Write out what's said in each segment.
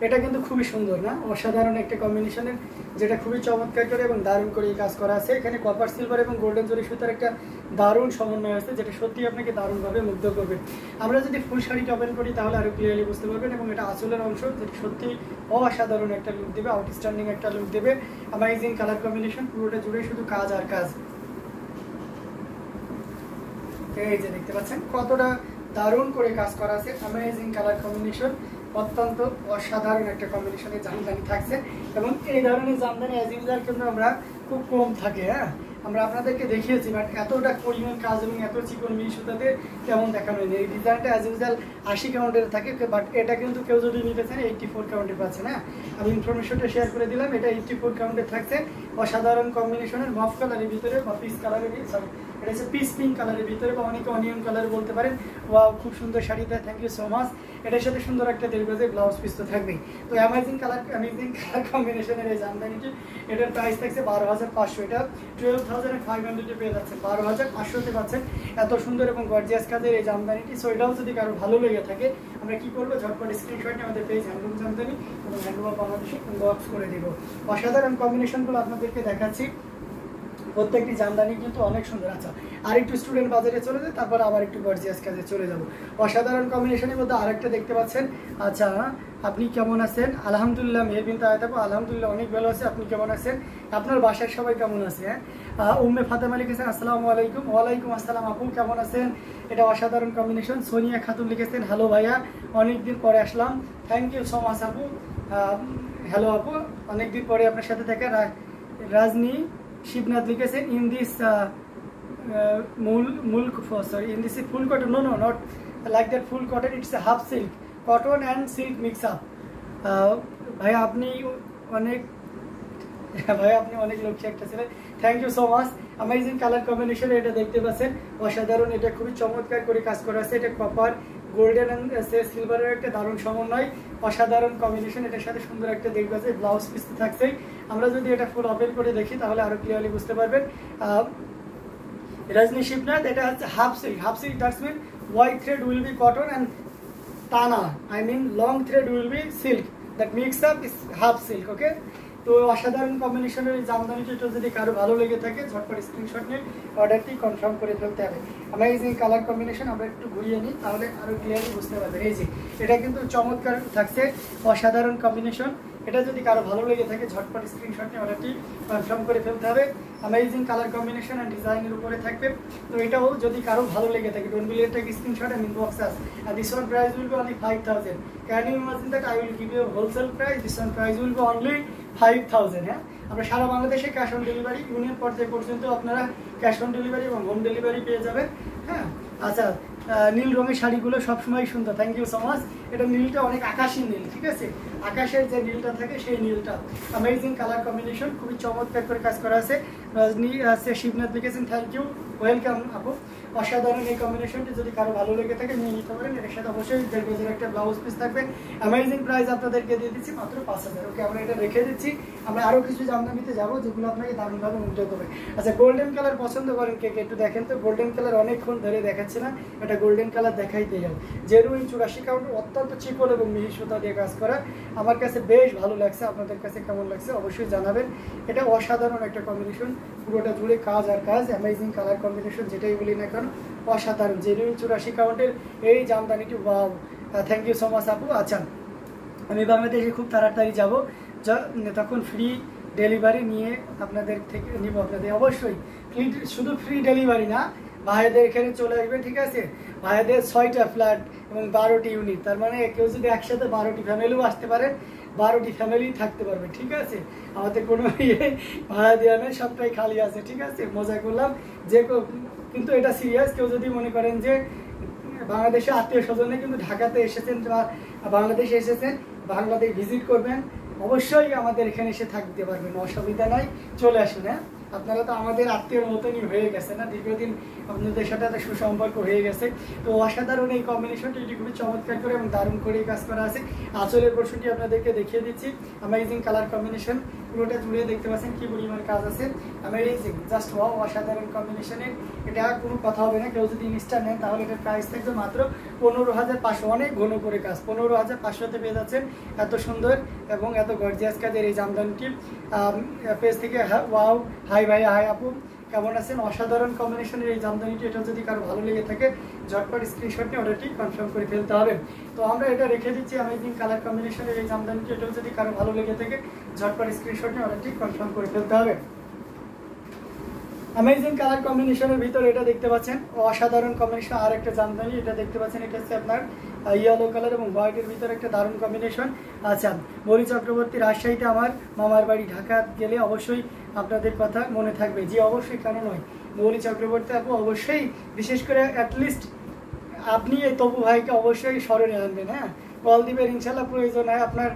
এটা কিন্তু খুবই সুন্দর না, অসাধারণ একটা কম্বিনেশনের, যেটা খুবই চমৎকার করে এবং দারুণ করে কাজ করা আছে। এখানে কপার সিলভার এবং গোল্ডেন জরি সুতার একটা দারুণ সমন্বয় আছে, যেটা সত্যি আপনাকে দারুণভাবে মুগ্ধ করবে। আমরা যদি ফুল শাড়িটা ওপেন করি তাহলে আরও ক্লিয়ারলি বুঝতে পারবেন, এবং এটা আঁচলের অংশ, যেটা সত্যি অসাধারণ একটা লুক দেবে, আউটস্ট্যান্ডিং একটা লুক দেবে। অ্যামেজিং কালার কম্বিনেশন, পুরোটা জুড়ে শুধু কাজ আর কাজ। এই যে দেখতে পাচ্ছেন কতটা দারুণ করে কাজ করা আছে, অ্যামেজিং কালার কম্বিনেশন, অত্যন্ত অসাধারণ একটা কম্বিনেশনের জামদানি থাকছে। এবং এই ধরনের জামদানি অ্যাজ ইউজুয়াল কিন্তু আমরা খুব কম থাকে, হ্যাঁ আমরা আপনাদেরকে দেখিয়েছি, বাট এতটা পরিমাণ কাজ এবং এত চিকন মিহি সুতাতে তেমন দেখানো হয়নি। এই ডিজাইনটা অ্যাজ ইউজুয়াল 80 কাউন্টের থাকে, বাট এটা কিন্তু কেউ যদি নিতে চান 84 কাউন্টে পাচ্ছেন। হ্যাঁ আমি ইনফরমেশনটা শেয়ার করে দিলাম, এটা 84 কাউন্টে থাকছে। অসাধারণ কম্বিনেশনের মফ কালারের ভিতরে বা পিস কালারের, সরি এটা হচ্ছে পিস পিঙ্ক কালারের ভিতরে, বা অনেকে অনিয়ন কালার বলতে পারেন। ওয়াও, খুব সুন্দর শাড়িটা, থ্যাংক ইউ সো মাচ। এটার সাথে সুন্দর একটা দেড় গজের ব্লাউজ পিস তো থাকবেই। তো অ্যামেজিং কালার কম্বিনেশনের এই জামদানিটি, এটার প্রাইস থাকছে 12,500। এটা 12,500 পেয়ে যাচ্ছে, 12,500 পাচ্ছেন এত সুন্দর এবং গর্জিয়াস কাজের এই জামদানিটি। সো এটাও যদি কারো ভালো লেগে থাকে, আমরা কি করবো, ঝটপট স্ক্রিনশট নিয়ে আমাদের পেজ হ্যান্ডলুম জামদানি এবং হ্যান্ডলুম বাংলাদেশে ইনবক্স করে দিব। অসাধারণ কম্বিনেশনগুলো আপনাদেরকে দেখাচ্ছি, প্রত্যেকটি জামদানি কিন্তু অনেক সুন্দর। আচ্ছা, আর একটু স্টুডেন্ট বাজারে চলে যায়, তারপর আবার একটু গর্জিয়াস কাজে চলে যাব। অসাধারণ কম্বিনেশনের মধ্যে আরেকটা দেখতে পাচ্ছেন। আচ্ছা, আপনি কেমন আছেন? আলহামদুলিল্লাহ, মেহবিন তায়াতাবু, আলহামদুলিল্লাহ অনেক ভালো আছে। আপনি কেমন আছেন? আপনার বাসায় সবাই কেমন আছে? হ্যাঁ, উম্মে ফাতেমা লিখেছেন আসসালামু আলাইকুম। ওয়ালাইকুম আসসালাম আপু, কেমন আছেন? এটা অসাধারণ কম্বিনেশন। সোনিয়া খাতুন লিখেছেন হ্যালো ভাইয়া, অনেকদিন পরে আসলাম, থ্যাংক ইউ সো মাচ আপু। হ্যালো আপু, অনেকদিন পরে আপনার সাথে দেখা। রাজনী শিবনাথ লিখেছেন in this in this full cotton, no not like that full cotton, it's a half silk, cotton and silk mix up. ভাইয়া আপনি অনেক লক্ষ্য একটা ছিলেন, thank you so much. Amazing colour combination, এটা দেখতে পাচ্ছেন অসাধারণ, এটা খুবই চমৎকার করে কাজ করা আছে। এটা কপার গোল্ডেন অ্যান্ড সিলভারের একটা দারুণ সমন্বয়, অসাধারণ কম্বিনেশন। এটার সাথে সুন্দর একটা দেখবে আছে ব্লাউজ পিস থাকছেই। আমরা যদি এটা ফুল ওপেন করে দেখি তাহলে আরো ক্লিয়ারলি বুঝতে পারবেন। রজনী শিবনাথ, এটা হচ্ছে half silk. Half silk that's mean white thread will be cotton and টানা, I mean long thread will be silk, that mix up is half silk. Okay, তো অসাধারণ কম্বিনেশনের এই জামদানিটা যদি কারো ভালো লেগে থাকে, ঝটপট স্ক্রিনশট নিয়ে অর্ডারটি কনফার্ম করে ফেলতে হবে। অ্যামেজিং কালার কম্বিনেশন, আমরা একটু ঘুরিয়ে নিই তাহলে আরো ক্লিয়ারলি বুঝতে পারবেন। এই যে এটা কিন্তু চমৎকার থাকছে, অসাধারণ কম্বিনেশন। এটা যদি কারো ভালো লেগে থাকে, ঝটপট স্ক্রিনশট নিয়ে অর্ডারটি কনফার্ম করে ফেলতে হবে। অ্যামেজিং কালার কম্বিনেশন অ্যান্ড ডিজাইনের উপরে থাকবে। তো এটাও যদি কারো ভালো লেগে থাকে, don't believe take screenshot and inbox us. And this one price will be only 5,000. Can you imagine that I will give you a wholesale price? This one price will be only 5,000. হ্যাঁ, আমরা সারা বাংলাদেশে cash on delivery, union পর্যায়ে পর্যন্ত আপনারা cash on delivery এবং home delivery পেয়ে যাবেন। হ্যাঁ, আচ্ছা, নীল রঙের শাড়িগুলো সবসময় সুন্দর, থ্যাংক ইউ সো মাচ। এটা নীলটা অনেক আকাশী নীল, ঠিক আছে, আকাশের যে নীলটা থাকে সেই নীলটা। অ্যামেজিং কালার কম্বিনেশন, খুবই চমৎকার করে কাজ করা আছে। রজনী শিবনাথ লিখেছেন থ্যাংক ইউ, ওয়েলকাম আপু। অসাধারণ এই কম্বিনেশনটি যদি কারো ভালো লেগে থাকে নিয়ে নিতে পারেন। এর সাথে অবশ্যই 1.5 গজের একটা ব্লাউজ পিস থাকবে। অ্যামেজিং প্রাইস আপনাদেরকে দিয়ে দিচ্ছি মাত্র 5,000। ওকে, আমরা এটা রেখে দিচ্ছি। আমরা আরও কিছু জামদানিতে যাবো যেগুলো আপনাকে দারুণভাবে মুগ্ধ করবে। আচ্ছা, গোল্ডেন কালার পছন্দ করেন কে কে একটু দেখেন তো। গোল্ডেন কালার অনেকক্ষণ ধরে দেখাচ্ছে না, এটা গোল্ডেন কালার দেখাইতে যাও। জেনুইন 84 কাউন্ট, অত্যন্ত চিকন এবং মিহি সুতা দিয়ে কাজ করা, আমার কাছে বেশ ভালো লাগছে। আপনাদের কাছে কেমন লাগছে অবশ্যই জানাবেন। এটা অসাধারণ একটা কম্বিনেশন, পুরোটা জুড়ে কাজ আর কাজ। অ্যামেজিং কালার কম্বিনেশন, যেটাই বলি না কেন অসাধারণ। জেনুইন 84 কাউন্টের এই জামদানিটি, wow, thank you so much আপু। আচ্ছা, আমি বাংলাদেশে খুব তাড়াতাড়ি যাব, তখন ফ্রি ডেলিভারি নিয়ে আপনাদের থেকে নিব। আপনাদের অবশ্যই শুধু ফ্রি ডেলিভারি না, ভাইয়াদের এখানে চলে আসবে, ঠিক আছে। ভাইয়াদের 6টা ফ্ল্যাট এবং 12টি ইউনিট, তার মানে কেউ যদি একসাথে 12টি ফ্যামিলিও আসতে পারে, 12টি ফ্যামিলি থাকতে পারবে, ঠিক আছে। আমাদের কোনো ভাড়া দেওয়া নেই, সবটাই খালি আছে, ঠিক আছে। মজা করলাম যে, কিন্তু এটা সিরিয়াস। কেউ যদি মনে করেন যে বাংলাদেশে আত্মীয় স্বজনে কিন্তু ঢাকাতে এসেছেন বা বাংলাদেশে এসেছেন, বাংলাদেশ ভিজিট করবেন, অবশ্যই আমাদের এখানে এসে থাকতে পারবেন, অসুবিধা নাই, চলে আসুন। হ্যাঁ, আপনারা তো আমাদের আত্মীয়র মতনই হয়ে গেছে না, দীর্ঘদিন আপনাদের সাথে একটা সুসম্পর্ক হয়ে গেছে। তো অসাধারণ এই কম্বিনেশনটি, এটি খুবই চমৎকার করে এবং দারুণ করে কাজ করা আছে। আঁচলের পোর্শনটি আপনাদেরকে দেখিয়ে দিচ্ছি। অ্যামেজিং কালার কম্বিনেশন, পুরোটা জুড়ে দেখতে পাচ্ছেন কি পরিমাণ কাজ আছে। অ্যামেজিং, জাস্ট ওয়াও, অসাধারণ কম্বিনেশনের। এটা কোনো কথা হবে না, কেউ যদি ইনস্টা নেন তাহলে এটার প্রাইস থাকবে মাত্র 15,500, অনেক ঘন করে কাজ, 15,500-তে পেয়ে যাচ্ছেন এত সুন্দর এবং এত গর্জিয়াস কাজের এই জামদানিটি। পেজ থেকে ওয়াও, হাই ভাই, হাই আপু, কেমন আছেন? অসাধারণ কম্বিনেশনের এই জামদানিটি, এটা যদি কারো ভালো লেগে থাকে ঝটপট স্ক্রিনশট নিয়ে অর্ডারটি কনফার্ম করে ফেলতে হবে। তো আমরা এটা রেখে দিচ্ছি অ্যামেজিং কালার কম্বিনেশনের এই জামদানিটি, এটাও যদি কারো ভালো লেগে থাকে ঝটপট স্ক্রিনশট নিয়ে অর্ডারটি কনফার্ম করে ফেলতে হবে। অ্যামেজিং কালার কম্বিনেশনের ভিতরে এটা দেখতে পাচ্ছেন অসাধারণ কম্বিনেশন, আর একটা জামদানি এটা দেখতে পাচ্ছেন, এটা হচ্ছে আপনার ইয়েলো কালার এবং হোয়াইটের ভিতরে একটা দারুণ কম্বিনেশন। আচ্ছা, মৌলি চক্রবর্তী, রাজশাহীতে আমার মামার বাড়ি, ঢাকা গেলে অবশ্যই আপনাদের কথা মনে থাকবে। জি অবশ্যই, কেন নয়। মৌলি চক্রবর্তী আপু অবশ্যই, বিশেষ করে অ্যাটলিস্ট আপনি এই তপু ভাইকে অবশ্যই স্মরণে আনবেন। হ্যাঁ, কল দিবেন, ইনশাল্লাহ প্রয়োজন হয় আপনার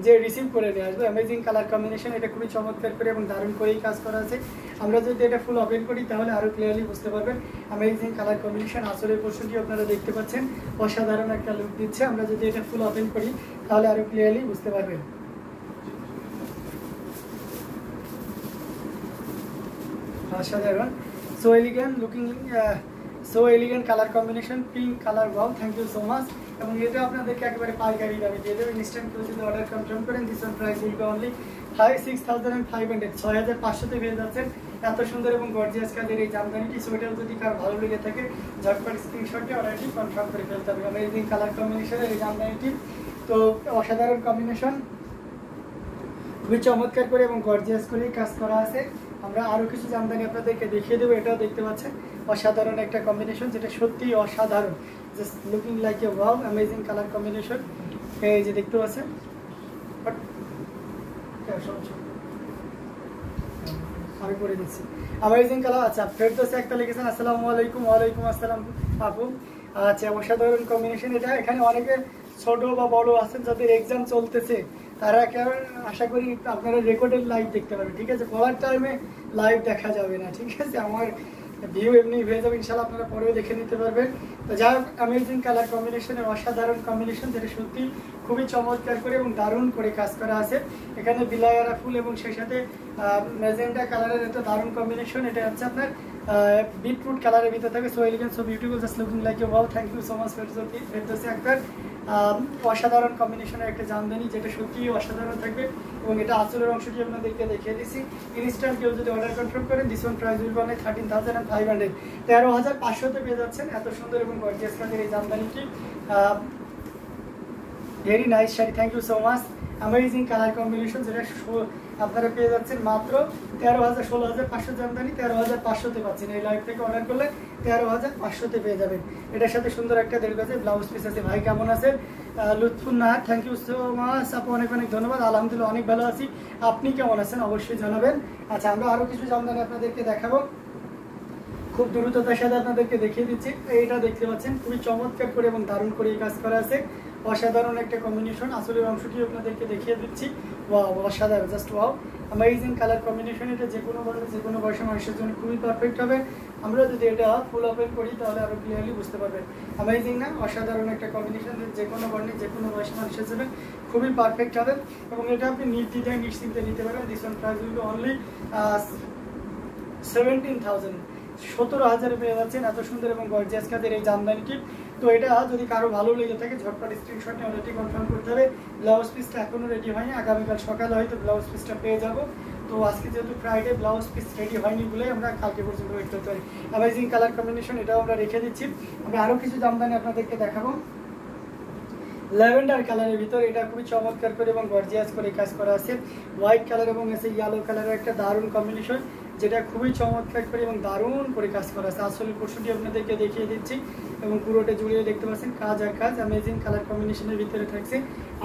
যে রিসিভ করে নিয়ে আসবে। অ্যামেজিং কালার কম্বিনেশন, এটা খুবই চমৎকার করে এবং দারুণ করেই কাজ করা আছে। আমরা যদি এটা ফুল ওপেন করি তাহলে আরও ক্লিয়ারলি বুঝতে পারবেন অ্যামেজিং কালার কম্বিনেশন। আসলের পোর্শনটি আপনারা দেখতে পাচ্ছেন, অসাধারণ একটা লুক দিচ্ছে। আমরা যদি এটা ফুল ওপেন করি তাহলে আরও ক্লিয়ারলি বুঝতে পারবেন। অসাধারণ, so elegant looking, so elegant colour combination, pink colour, wow, thank you so much. এবং এটা আপনাদেরকে একেবারে পাইকারি দামে দিয়ে দেবেন। ইনস্ট্যান্ট কেউ যদি অর্ডার কনফার্ম করেন, this one price will be only 6,500, 6,500-তে পেয়ে যাচ্ছেন এত সুন্দর এবং গর্জিয়াস কাজের এই জামদানিটি। সো এটাও যদি কারো ভালো লেগে থাকে ঝটপট স্ক্রিনশটে অর্ডারটি কনফার্ম করে ফেলতে হবে। অ্যামেজিং কালার কম্বিনেশনের এই জামদানিটি, তো অসাধারণ কম্বিনেশন, খুবই চমৎকার করে এবং গর্জিয়াস করেই কাজ করা আছে। আমরা আরও কিছু জামদানি আপনাদেরকে দেখিয়ে দেবো। এটাও দেখতে পাচ্ছেন অসাধারণ একটা কম্বিনেশন, যেটা সত্যিই অসাধারণ, just looking like a wow, amazing colour combination. এই যে দেখতে পাচ্ছেন, আমি করে দিচ্ছি অ্যামেজিং কালার। আচ্ছা, ফেরদৌস একটা লিখেছেন, আসসালামু আলাইকুম। ওয়ালাইকুম আসসালাম আপু। আচ্ছা, অসাধারণ কম্বিনেশন এটা। এখানে অনেকে ছোট বা বড় আছেন যাদের এক্সাম চলতেছে, তারা একেবারে আশা করি আপনারা রেকর্ডেড লাইভ দেখতে পারবেন। ঠিক আছে, পড়ার টাইমে লাইভ দেখা যাবে না, ঠিক আছে, আমার ভিউ এমনি হয়ে যাবে, ইনশাল্লাহ আপনারা পরেও দেখে নিতে পারবেন। তো যাই হোক, অ্যামেজিং কালার কম্বিনেশনের অসাধারণ কম্বিনেশন, যেটা সত্যি খুবই চমৎকার করে এবং দারুণ করে কাজ করা আছে। এখানে বিলায়ারা ফুল এবং সেই সাথে ম্যাজেন্টা কালারের একটা দারুণ কম্বিনেশন। এটা হচ্ছে আপনার বিটরুট কালারের ভিতরে থাকে। So elegant, so beautiful, just looking like you, wow, thank you so much Ferdousi Akhtar. অসাধারণ কম্বিনেশনের একটা জামদানি, যেটা সত্যিই অসাধারণ থাকবে এবং এটা আঁচলের অংশটি আপনাদেরকে দেখিয়ে দিচ্ছি। ইনস্ট্যান্ট কেউ যদি অর্ডার কনফার্ম করেন, this one price will be only 13,500, 13,500-তে পেয়ে যাচ্ছেন এত সুন্দর এবং গর্জিয়াস কাজের এই জামদানিটি। Very nice sari, thank you so much. Amazing colour combination, যেটা আপনারা পেয়ে যাচ্ছেন মাত্র 13,000, 16,500 জামদানি 13,500-তে পাচ্ছেন। এই লাইভ থেকে অর্ডার করলে 13,500-তে পেয়ে যাবেন। এটার সাথে সুন্দর একটা 1.5 গজের ব্লাউজ পিস আছে। ভাই কেমন আছেন? Lutfun Nahar, thank you so much আপু, অনেক অনেক ধন্যবাদ। আলহামদুলিল্লাহ অনেক ভালো আছি, আপনি কেমন আছেন অবশ্যই জানাবেন। আচ্ছা, আমরা আরও কিছু জামদানি আপনাদেরকে দেখাবো, খুব দ্রুততার সাথে আপনাদেরকে দেখিয়ে দিচ্ছি। এইটা দেখতে পাচ্ছেন, খুবই চমৎকার করে এবং দারুণ করে এই কাজ করা আছে। অসাধারণ একটা কম্বিনেশন, আসলের অংশটি আপনাদেরকে দেখিয়ে দিচ্ছি। ওয়াও, অসাধারণ, just wow, amazing colour combination. এটা যে কোনো বর্ণে যে কোনো বয়সের মানুষের জন্য খুবই পারফেক্ট হবে। আমরা যদি এটা ফুল ওপেন করি তাহলে আরও ক্লিয়ারলি বুঝতে পারবেন। অ্যামেজিং না, অসাধারণ একটা কম্বিনেশন, যে কোনো বর্ণে যে কোনো বয়সের মানুষের জন্য খুবই পারফেক্ট হবে এবং এটা আপনি নির্দ্বিধায় নিশ্চিন্তে নিতে পারবেন। This one price will be only 17,000, 17,000-এ পেয়ে যাচ্ছেন এত সুন্দর এবং গর্জিয়াস কাজের এই জামদানিটি। তো এটা যদি কারো ভালো লেগে থাকে ঝটপট স্ক্রিনশট নিয়ে অলরেডি কনফার্ম করতে হবে। ব্লাউজ পিসটা এখনও রেডি হয়নি, আগামীকাল সকালে হয়তো ব্লাউজ পিসটা পেয়ে যাব। তো আজকে যেহেতু ফ্রাইডে, ব্লাউজ পিস রেডি হয়নি বলে আমরা কালকে পর্যন্ত ওয়েট করতে পারি। অ্যামেজিং কালার কম্বিনেশন, এটাও আমরা রেখে দিচ্ছি। আমরা আরও কিছু জামদানি আপনাদেরকে দেখাবো। ল্যাভেন্ডার কালারের ভিতর, এটা খুবই চমৎকার করে এবং গর্জিয়াস করে কাজ করা আছে। হোয়াইট কালার এবং এসে ইয়েলো কালারের একটা দারুণ কম্বিনেশন, যেটা খুবই চমৎকার করে এবং দারুণ করে কাজ করা আছে। আসলে পোর্শনটি আপনাদেরকে দেখিয়ে দিচ্ছি এবং পুরোটা জুড়িয়ে দেখতে পাচ্ছেন কাজ আর কাজ। অ্যামেজিং কালার কম্বিনেশনের ভিতরে থাকছে।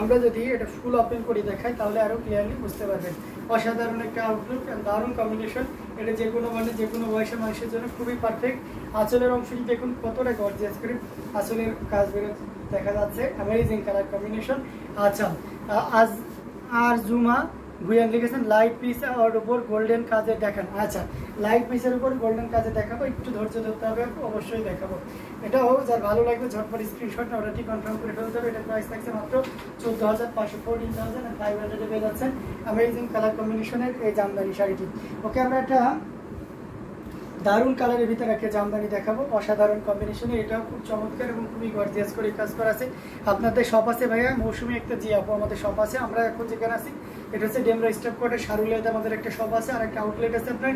আমরা যদি এটা ফুল ওপেন করে দেখাই তাহলে আরও ক্লিয়ারলি বুঝতে পারবেন। অসাধারণ একটা আউটলুক, দারুণ কম্বিনেশন। এটা যে কোনো মানে যে কোনো বয়সের মানুষের জন্য খুবই পারফেক্ট। আঁচলের অংশটি দেখুন কতটা গর্জিয়াস করে আঁচলের কাজ বেরো দেখা যাচ্ছে। Amazing colour combination. আচ্ছা, আজ আর জুমা ভুয়ান লিখেছেন লাইট পিস আর উপর গোল্ডেন কাজে দেখান। আচ্ছা, লাইট পিসের উপর গোল্ডেন কাজে দেখাবো, একটু ধৈর্য ধরতে হবে, অবশ্যই দেখাবো। এটাও যার ভালো লাগবে ঝটপট স্ক্রিনশট অর্ডারটি কনফার্ম করে ফেলতে হবে। এটা প্রাইস থাকছে মাত্র 14,500, 14,500 পেয়ে যাচ্ছেন অ্যামেজিং কালার কম্বিনেশনের এই জামদানি শাড়িটি। ওকে, আমরা একটা দারুণ কালারের ভিতরে একটা জামদানি দেখাবো, অসাধারণ কম্বিনেশনে, এটাও খুব চমৎকার এবং খুবই গর্জিয়াস করে কাজ করা আছে। আপনাদের শপ আছে ভাইয়া মৌসুমী একটা জি আপু, আমাদের শপ আছে। আমরা এখন যেখানে আছি এটা হচ্ছে ডেমরা স্টাফ কোয়ার্টার সারুলিয়াতে আমাদের একটা শপ আছে, আর একটা আউটলেট আছে আপনার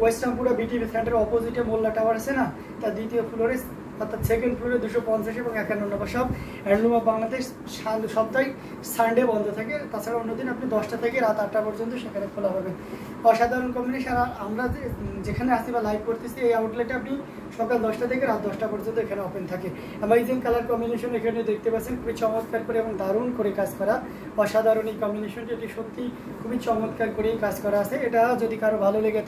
ওয়েস্টার্নপুরা বিটিভি সেন্টারের অপোজিটে মোল্লা টাওয়ার আছে না, তার দ্বিতীয় ফ্লোরে অর্থাৎ সেকেন্ড ফ্লোরে 250 এবং 51 নম্বর শপ। হ্যান্ডলুম অফ বাংলাদেশ সপ্তাহে সানডে বন্ধ থাকে, তাছাড়া অন্যদিন আপনি 10টা থেকে রাত 8টা পর্যন্ত সেখানে খোলা পাবেন। অসাধারণ কম্বিনেশন। আর আমরা যেখানে আসি বা লাইভ করতেছি এই আউটলেটে আপনি সকাল 10টা থেকে রাত 10টা পর্যন্ত এখানে ওপেন থাকে। অ্যামেজিং কালার কম্বিনেশন এখানে দেখতে পাচ্ছেন, খুবই চমৎকার করে এবং দারুণ করে কাজ করা, অসাধারণ এই কম্বিনেশনটি, এটি সত্যি খুবই চমৎকার করেই কাজ করা আছে। এটা যদি কারো ভালো লেগে